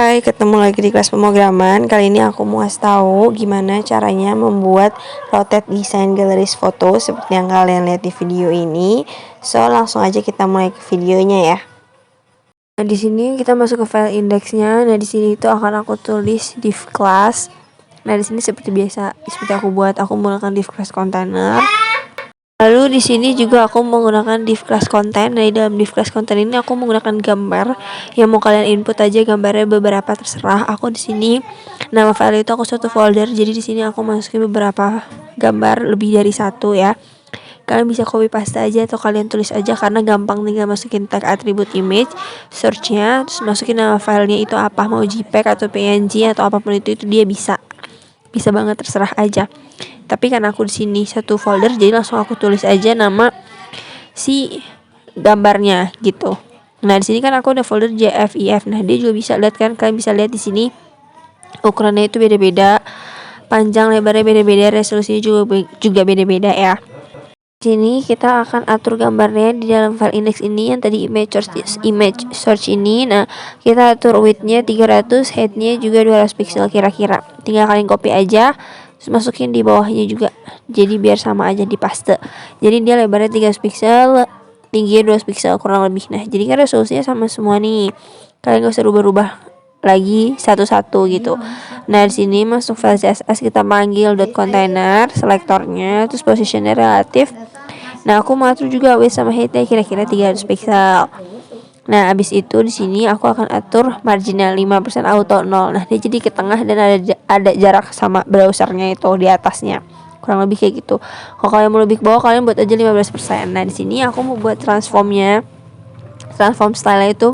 Hai, ketemu lagi di kelas pemrograman. Kali ini aku mau kasih tahu gimana caranya membuat rotate desain galeris foto seperti yang kalian lihat di video ini. So, langsung aja kita mulai ke videonya ya. Nah, di sini kita masuk ke file indeksnya. Nah, di sini itu akan aku tulis div class. Nah, di sini seperti biasa, seperti aku menggunakan div class container. Lalu di sini juga aku menggunakan div class content. Nah, di dalam div class content ini aku menggunakan gambar yang mau kalian input aja gambarnya beberapa terserah. Aku di sini nama file itu aku satu folder. Jadi di sini aku masukin beberapa gambar lebih dari satu ya. Kalian bisa copy paste aja atau kalian tulis aja karena gampang, tinggal masukin tag atribut image, searchnya, terus masukin nama filenya itu apa, mau JPEG atau PNG atau apapun itu dia bisa banget, terserah aja. Tapi karena aku di sini satu folder, jadi langsung aku tulis aja nama si gambarnya gitu. Nah, di sini kan aku ada folder JFIF. Nah, dia juga bisa lihat kan, kalian bisa lihat di sini ukurannya itu beda-beda, panjang lebarnya beda-beda, resolusinya juga beda-beda ya. Di sini kita akan atur gambarnya di dalam file index ini yang tadi image search ini. Nah, kita atur width-nya 300, height-nya juga 200 pixel kira-kira. Tinggal kalian copy aja, terus masukin di bawahnya juga. Jadi biar sama aja di paste. Jadi dia lebarnya 300 pixel, tingginya 200 pixel kurang lebih. Nah, jadi kan resolusinya sama semua nih. Kalian gak usah rubah-rubah lagi satu-satu gitu. Nah, di sini masuk file CSS, kita panggil .container, selektornya, terus positionnya relatif. Nah, aku mau atur juga width sama height-nya kira-kira 300 pixel. Nah, habis itu di sini aku akan atur marginal 5% auto 0. Nah, dia jadi ke tengah dan ada jarak sama browsernya itu di atasnya. Kurang lebih kayak gitu. Kalau kalian mau lebih ke bawah, kalian buat aja 15%. Nah, di sini aku mau buat transform style itu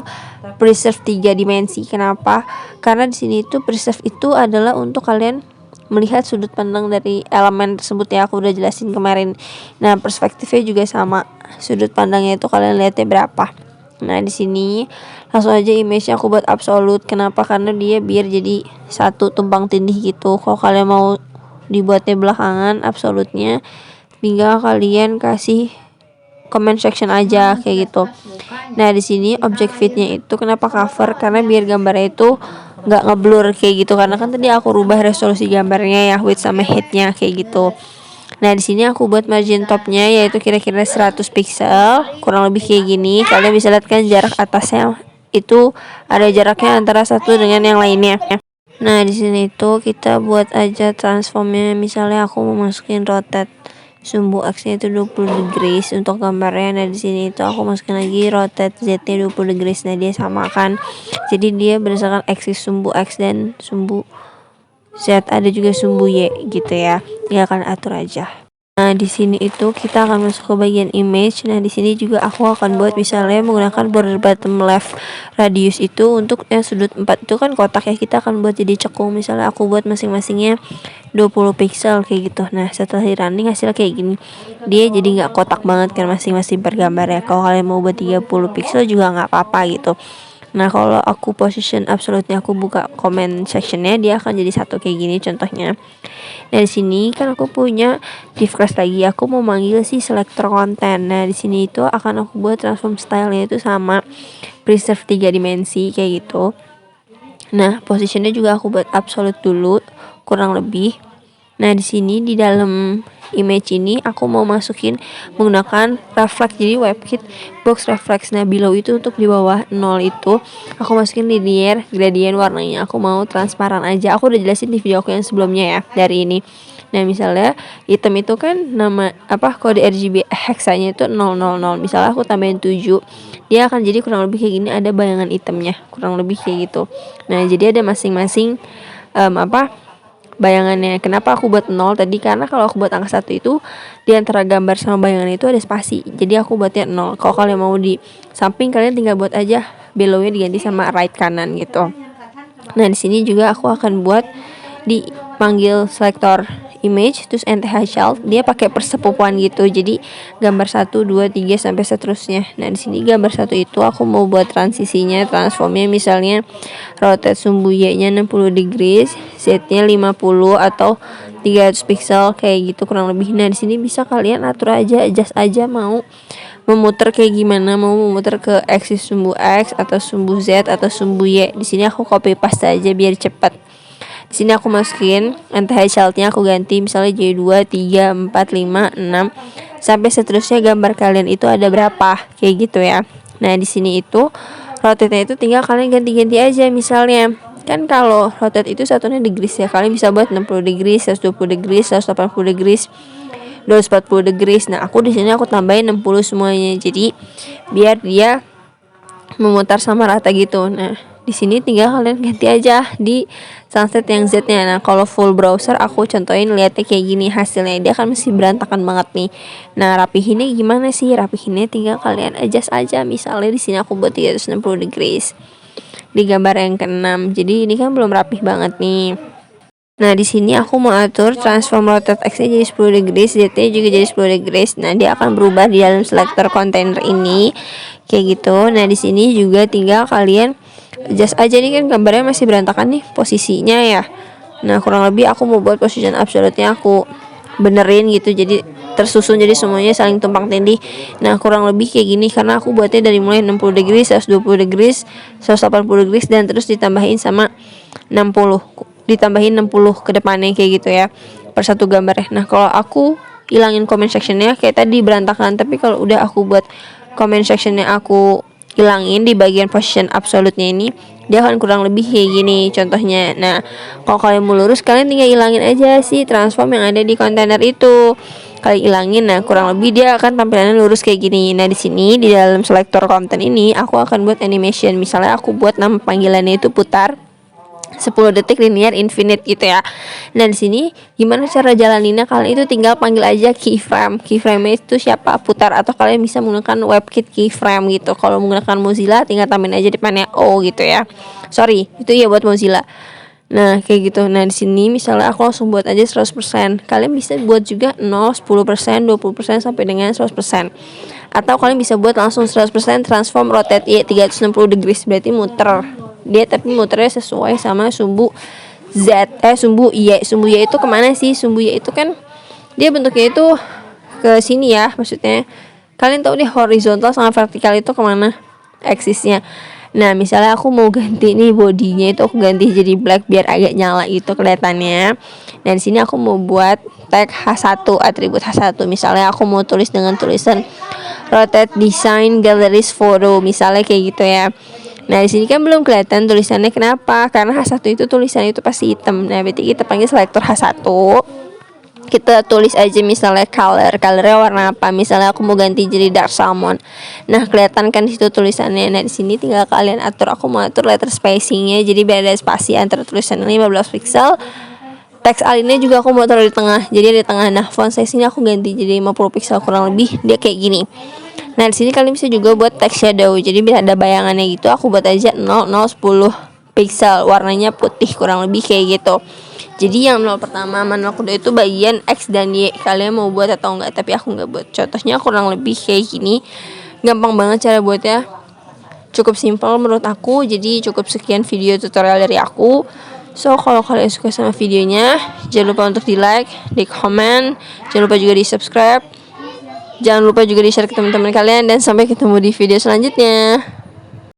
preserve 3 dimensi. Kenapa? Karena di sini itu preserve itu adalah untuk kalian melihat sudut pandang dari elemen tersebut ya, aku udah jelasin kemarin. Nah, perspektifnya juga sama. Sudut pandangnya itu kalian lihatnya berapa. Nah, di sini langsung aja image-nya aku buat absolute. Kenapa? Karena dia biar jadi satu tumpang tindih gitu. Kalau kalian mau dibuatnya belakangan absolute-nya, tinggal kalian kasih comment section aja kayak gitu. Nah, di sini object fit-nya itu kenapa cover? Karena biar gambarnya itu nggak ngeblur kayak gitu. Karena kan tadi aku rubah resolusi gambarnya ya, width sama height-nya kayak gitu. Nah, di sini aku buat margin top-nya yaitu kira-kira 100 pixel, kurang lebih kayak gini. Kalian bisa lihat kan jarak atasnya itu ada jaraknya antara satu dengan yang lainnya. Nah, di sini itu kita buat aja transformnya. Misalnya aku mau masukin rotate sumbu X-nya itu 20 degrees untuk gambarnya. Nah, di sini itu aku masukin lagi rotate Z-nya 20 degrees. Nah, dia sama kan. Jadi dia berdasarkan aksis sumbu X dan sumbu Z, ada juga sumbu Y gitu ya. Dia akan atur aja. Nah, di sini itu kita akan masuk ke bagian image. Nah, di sini juga aku akan buat misalnya menggunakan border bottom left radius itu untuk yang sudut 4 itu kan kotak ya, kita akan buat jadi cekung. Misalnya aku buat masing-masingnya 20 pixel kayak gitu. Nah, setelah di running hasil kayak gini. Dia jadi nggak kotak banget kan masing-masing per gambar ya. Kalau kalian mau buat 30 pixel juga nggak apa-apa gitu. Nah, kalau aku position absolute-nya, aku buka comment section-nya, dia akan jadi satu kayak gini contohnya. Nah, di sini kan aku punya div class lagi. Aku mau manggil si selector content. Nah, di sini itu akan aku buat transform style-nya itu sama preserve 3 dimensi kayak gitu. Nah, positionnya juga aku buat absolute dulu kurang lebih. Nah, di sini di dalam image ini aku mau masukin menggunakan reflect, jadi WebKit box reflex. Nah, below itu untuk di bawah 0 itu aku masukin linear gradient, warnanya aku mau transparan aja. Aku udah jelasin di video aku yang sebelumnya ya dari ini. Nah, misalnya hitam itu kan nama kode RGB hexanya itu 000. Misalnya aku tambahin 7, dia akan jadi kurang lebih kayak gini, ada bayangan hitamnya kurang lebih kayak gitu. Nah, jadi ada masing-masing bayangannya. Kenapa aku buat 0 tadi? Karena kalau aku buat angka 1 itu di antara gambar sama bayangan itu ada spasi. Jadi aku buatnya 0. Kalau kalian mau di samping, kalian tinggal buat aja below-nya diganti sama right kanan gitu. Nah, di sini juga aku akan buat dipanggil selector image terus NTH child, dia pakai persepupuan gitu. Jadi gambar 1 2 3 sampai seterusnya. Nah, di sini gambar 1 itu aku mau buat transisinya, transformnya misalnya rotate sumbu Y-nya 60 degrees, Z-nya 50 atau 300 pixel kayak gitu kurang lebih. Nah, di sini bisa kalian atur aja, adjust aja mau memutar kayak gimana, mau memutar ke aksis sumbu X atau sumbu Z atau sumbu Y. Di sini aku copy paste aja biar cepat. Di sini aku masukin entah childnya aku ganti misalnya J2, 3, 4, 5, 6 sampai seterusnya gambar kalian itu ada berapa kayak gitu ya. Nah, di sini itu rotate-nya itu tinggal kalian ganti-ganti aja. Misalnya kan kalau rotate itu satunya degrees ya, kalian bisa buat 60 degrees, 120 degrees, 180 degrees, 240 degrees. Nah, aku di sini aku tambahin 60 semuanya. Jadi biar dia memutar sama rata gitu. Nah, di sini tinggal kalian ganti aja di sunset yang Z-nya. Nah, kalau full browser aku contohin lihatnya kayak gini hasilnya. Dia kan masih berantakan banget nih. Nah, rapihinnya gimana sih? Rapihinnya tinggal kalian adjust aja. Misalnya di sini aku buat 360 degrees. Di gambar yang ke-6. Jadi ini kan belum rapih banget nih. Nah, di sini aku mau atur transform rotate X-nya jadi 10 degrees, Z-nya juga jadi 10 degrees. Nah, dia akan berubah di dalam selector container ini kayak gitu. Nah, di sini juga tinggal kalian adjust aja nih, kan gambarnya masih berantakan nih posisinya ya. Nah, kurang lebih aku mau buat position absolute-nya aku benerin gitu, jadi tersusun, jadi semuanya saling tumpang tindih. Nah, kurang lebih kayak gini karena aku buatnya dari mulai 60 degrees, 120 degrees, 180 degrees dan terus ditambahin sama 60, ditambahin 60 ke depannya kayak gitu ya per satu gambar ya. Nah, kalau aku hilangin comment sectionnya kayak tadi berantakan, tapi kalau udah aku buat comment sectionnya aku hilangin di bagian position absolute-nya ini, dia akan kurang lebih kayak gini contohnya. Nah, kalau kalian mau lurus, kalian tinggal hilangin aja sih transform yang ada di kontainer itu. Kalian hilangin, nah kurang lebih dia akan tampilannya lurus kayak gini. Nah, di sini di dalam selector content ini aku akan buat animation. Misalnya aku buat nama panggilannya itu putar 10 detik linear infinite gitu ya. Nah, di sini gimana cara jalaninnya? Kalian itu tinggal panggil aja keyframe. Keyframe itu siapa? Putar, atau kalian bisa menggunakan WebKit keyframe gitu. Kalau menggunakan Mozilla tinggal tambahin aja depannya O gitu ya. Sorry, itu ya buat Mozilla. Nah, kayak gitu. Nah, di sini misalnya aku langsung buat aja 100%. Kalian bisa buat juga 0, 10%, 20% sampai dengan 100%. Atau kalian bisa buat langsung 100% transform rotate Y 360 degrees, berarti muter. Dia tapi muternya sesuai sama sumbu sumbu Y. Sumbu Y itu kemana sih? Sumbu Y itu kan dia bentuknya itu ke sini ya, maksudnya kalian tahu deh horizontal sama vertikal itu kemana aksisnya. Nah, misalnya aku mau ganti nih bodinya itu, aku ganti jadi black biar agak nyala gitu kelihatannya. Nah, di sini aku mau buat tag H1, atribut H1. Misalnya aku mau tulis dengan tulisan rotate design galleries photo, misalnya kayak gitu ya. Nah, di sini kan belum kelihatan tulisannya, kenapa? Karena H1 itu tulisannya itu pasti hitam. Nah, berarti kita panggil selector H1. Kita tulis aja misalnya colornya warna apa. Misalnya aku mau ganti jadi dark salmon. Nah, kelihatan kan di situ tulisannya. Nah, di sini tinggal kalian atur. Aku mau atur letter spacingnya, jadi biar ada spasi antara tulisannya 15 pixel. Teks alinnya juga aku mau taruh di tengah, jadi di tengah. Nah, font size-nya aku ganti jadi 50 pixel kurang lebih, dia kayak gini. Nah, di sini kalian bisa juga buat text shadow, jadi biar ada bayangannya gitu. Aku buat aja 0, 0, 10 pixel, warnanya putih kurang lebih kayak gitu. Jadi yang 0 pertama sama 0 kedua itu bagian X dan Y. Kalian mau buat atau enggak, tapi aku enggak buat. Contohnya kurang lebih kayak gini. Gampang banget cara buatnya. Cukup simpel menurut aku. Jadi cukup sekian video tutorial dari aku. So, kalau kalian suka sama videonya, jangan lupa untuk di like, di komen, jangan lupa juga di subscribe, jangan lupa juga di share ke teman-teman kalian, dan sampai ketemu di video selanjutnya.